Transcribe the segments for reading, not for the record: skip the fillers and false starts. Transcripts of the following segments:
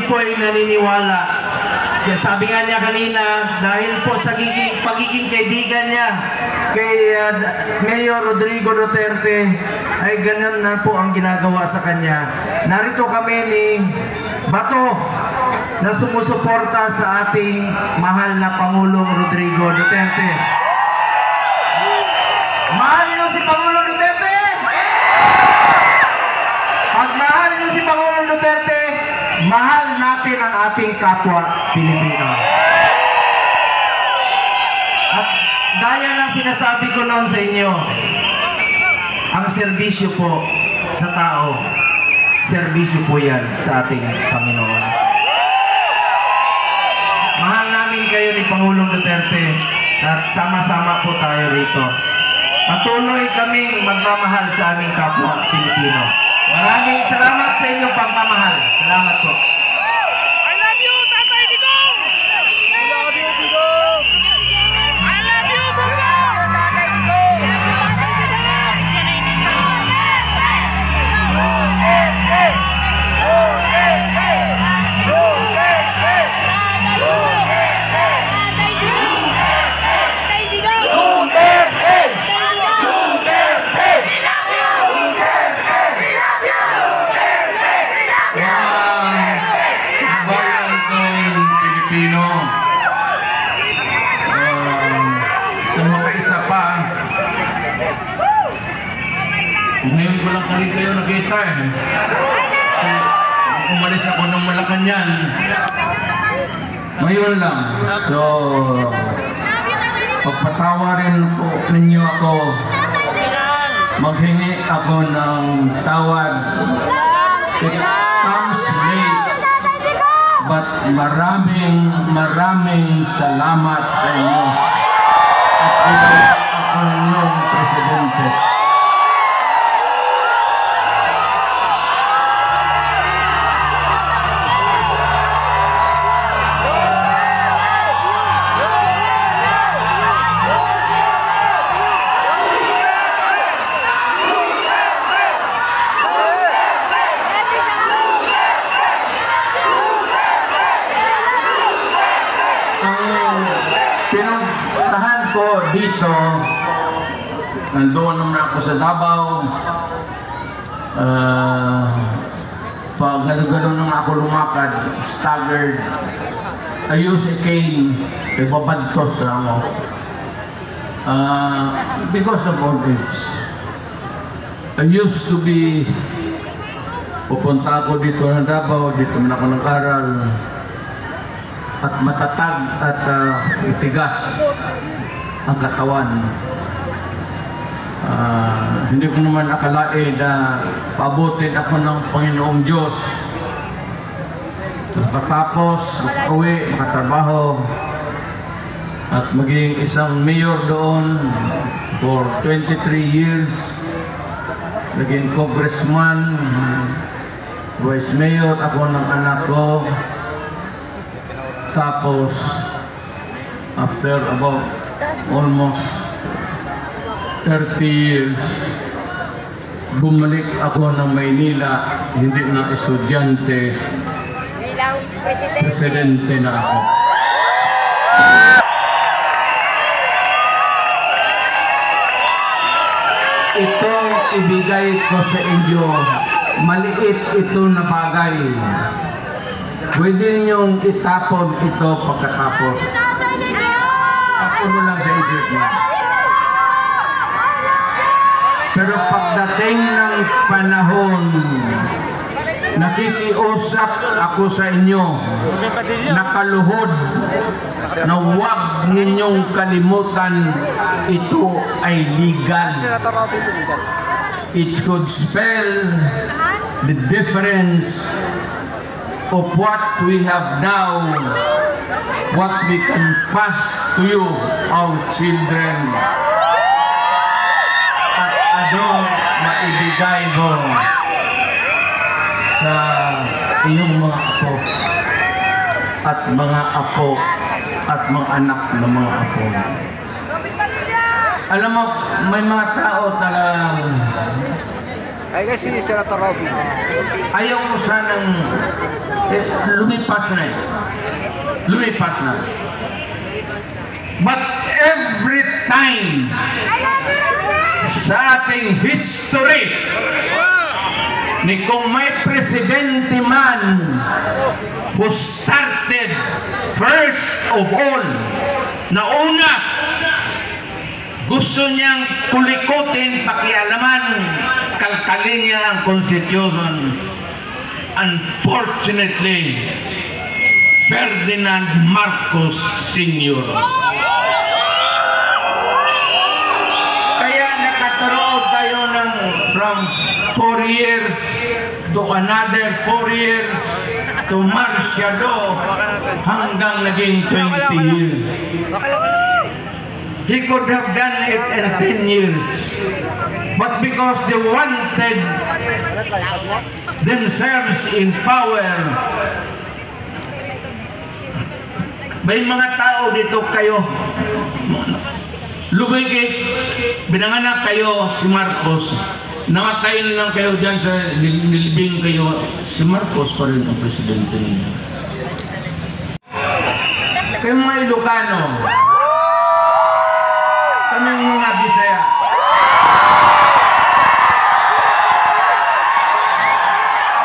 po ay naniniwala. Kaya sabi nga niya kanina, dahil po sa pagiging kaibigan niya kay Mayor Rodrigo Duterte, ay ganun na po ang ginagawa sa kanya. Narito kami ni Bato na sumusuporta sa ating mahal na Pangulong Rodrigo Duterte. Mahal niyo si Pangulong Duterte? Pag mahal niyo si Pangulong Duterte, mahal natin ang ating kapwa Pilipino. At gaya ng sinasabi ko noon sa inyo, ang serbisyo po sa tao, serbisyo po yan sa ating Panginoon. Mahal namin kayo ni Pangulong Duterte at sama-sama po tayo rito. Patuloy kaming magmamahal sa aming kapwa Pilipino. Maraming salamat sa inyong pagmamahal. Salamat po. I love you, Tatay Digong! I love you, Digong! I love you, Digong! Tatay Digong! Ngayon ko lang rin kayo nakita eh. So, umalis ako ng Malacanang. Ngayon lang. So, pagpatawarin po ninyo ako. Maghingi ako ng tawad. It comes late. But maraming salamat sa inyo. At ako yung presidente. Pinuntahan ko dito, nandoon naman ako sa Davao. Pag gano'n naman ako lumakad, staggered, I use a cane, ibabantos na ako. Because of old age. I used to be, pupunta ako dito na Davao, dito naman ako nag-aral. At matatag at tigas ang katawan. Hindi ko naman akalain na paabutin ako ng Panginoong Diyos. Matapos, uwi, makatrabaho, at maging isang mayor doon for 23 years. Naging congressman, vice mayor ako ng anak ko. Tapos, after about almost 30 years, bumalik ako ng Maynila, hindi na estudyante, presidente na ako. Itong ibigay ko sa inyo, maliit ito na bagay. Pwede ninyong itapon ito pagkatapos. Tapon mo lang sa isip mo. Pero pagdating ng panahon, nakikiusap ako sa inyo, nakaluhod, na huwag ninyong kalimutan, ito ay legal. It could spell the difference of what we have now, what we can pass to you, our children. At ano maibigay mo sa inyong mga apo at mga apo at mga anak ng mga apo. Alam mo, may mga tao talagang Ay kasi si Senator Robin. Ayaw ko sanang lumipas na eh. Lumipas na. But every time sa ating history ni kung may presidente man who started first of all, na una gusto niyang kulikutin, pakialaman, kalkalin niya ang Constitution. Unfortunately, Ferdinand Marcos Sr. Kaya nakaturoon tayo ng from 4 years to another 4 years to martial law hanggang naging 20 years. He could have done it in 10 years. But because they wanted themselves in power, may mga tao dito kayo, lumigit, binanganak kayo si Marcos, namatay na lang kayo dyan sa nilibing kayo, si Marcos pa rin ang presidente ninyo. Kayo mga Ilocano, kaming mga Bisaya,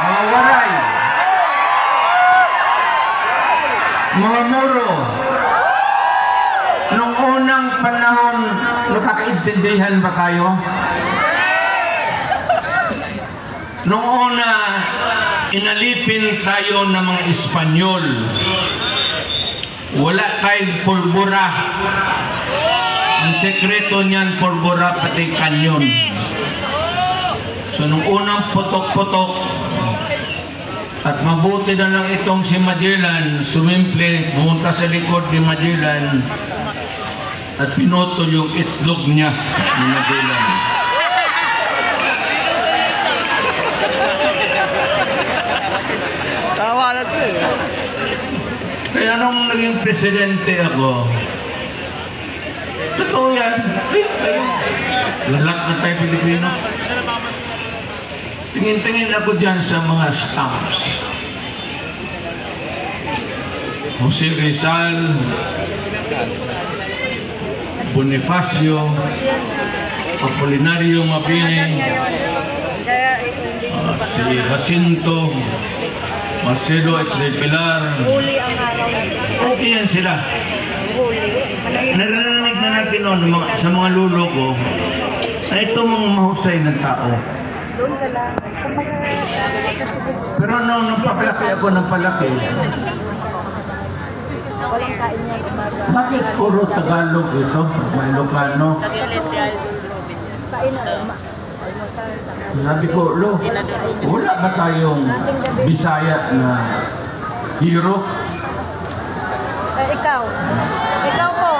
mga Waray, mga Moro, nung unang panahon, nakakaintindihan ba kayo? Nung una, inalipin tayo ng mga Espanyol. Wala tayong pulbura. Ang sekreto niyan, pulbura pati kanyon. So nung unang putok-putok, at mabuti na lang itong si Magellan, sumimple, pumunta sa likod ni Magellan at pinutol yung itlog niya ni Magellan. Tawa na siya. Kaya nung naging presidente ako, totoo yan. Lahat na tayo Pilipino. Tingin-tingin ako dyan sa mga stamps. Jose Rizal, Bonifacio, Apolinario Mabini, si Jacinto, Marcelo H. del Pilar. Okay yan sila. Narinig na natin noon sa mga lulo ko na ito mga mahusay na tao. Pero nung papalaki ako ng palaki, bakit puro Tagalog ito? Mga Ilocano? Sabi ko, Lo, wala ba tayong Bisaya na hero? Ikaw. Ikaw po.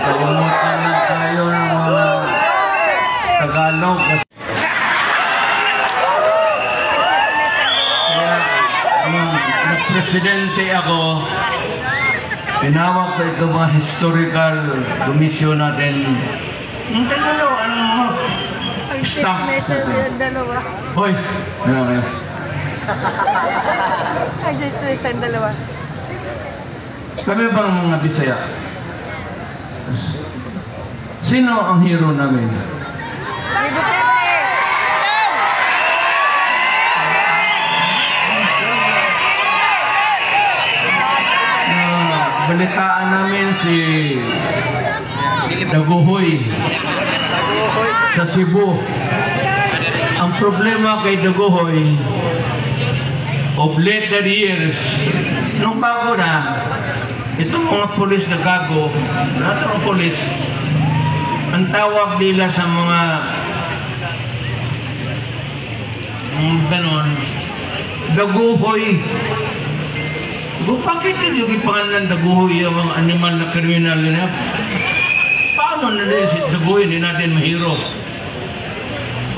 Kalimutan lang tayo ng mga Tagalog. Kaya, nung nag-presidente ako, pinawag ko ito mga historical commission natin. Ang Tagalog, ano, stamp natin. Dalawa. Hoy! Ano kayo? Ay, just yung dalawa. Kami bang mga Bisaya? Sino ang hero namin? Balitaan namin si Daguhoy sa Cebu. Ang problema kay Daguhoy, of later years, nung bago na, itong mga polis na gago, lahat ng polis, ang tawag nila sa mga ganon, Daguhoy. Bakit hindi yung pangalan ng Daguhoy yung mga animal na kriminal nila? Paano na rin si Daguhoy hindi natin mahiro?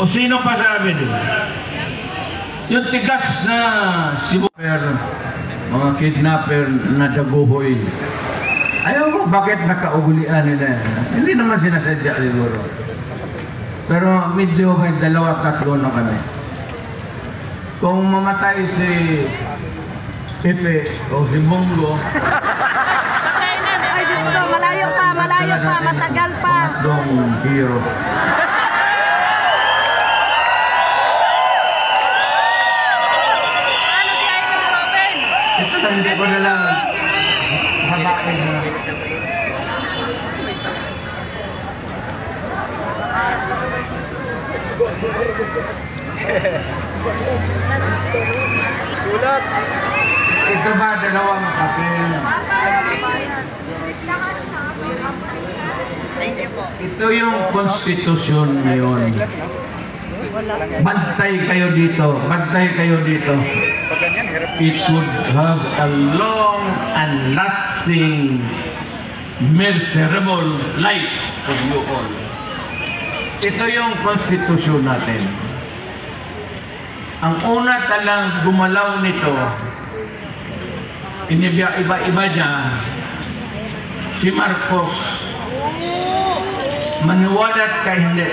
O sino pa sabi din? Yung tigas na Cebu, mga kidnapper na Daguhoy. Ayaw ko, bakit nakaugulian nila yan? Hindi naman sinasadya siguro. Pero medyo may 2-3 na kami. Kung mamatay si Pepe o si Bongo, Ay, Diyos ko, malayo pa, matagal pa. Pangatlong hero. Ano si Idol Robin? Ito lang, hindi ko na lang habain na. Sulat. Ito ba dalawang papel? Ito yung konstitusyon ngayon. Bantay kayo dito. Bantay kayo dito. It would have a long and lasting miserable life for you all. Ito yung konstitusyon natin. Ang una talang gumalaw nito, iba-iba niya, si Marcos. Maniwalat ka hindi.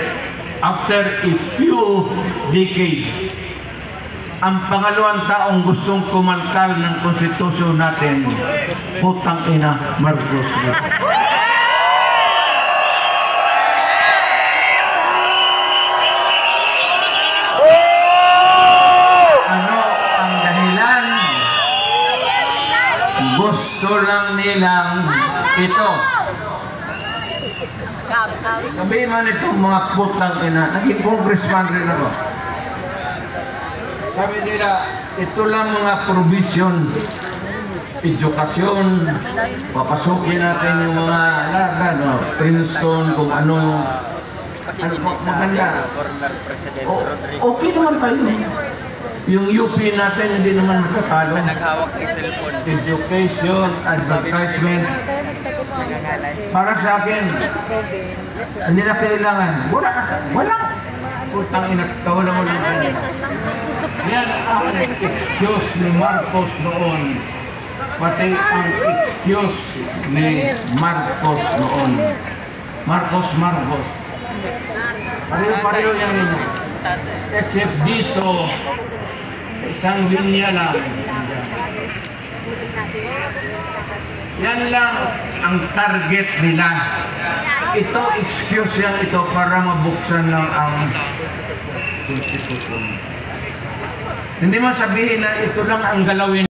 After a few decades, ang pangalawang taong gustong kumalkal ng konstitusyon natin, putang ina, Marcos. Ano ang dahilan? Gusto lang nilang ito. Sabihin man itong mga putang ina, naging congressman rin ako. Sabi nila, ito lang mga provision, edukasyon, papasukin natin yung mga Princeton, kung ano maganda. Okay naman tayo. Yung UP natin, hindi naman matatalo. Naghawak ng cellphone. Education, advertisement. Para sa akin, hindi na kailangan. Walang. Putang ina, kawalan mo lang. Yan ang excuse ni Marcos noon. Pati ang excuse ni Marcos noon. Marcos. Pareho yan ninyo. Except dito, isang linya lang. Yan lang ang target nila. Ito, excuse lang ito para mabuksan lang ang konstitusyon. Hindi mo sabihin na ito lang ang galawin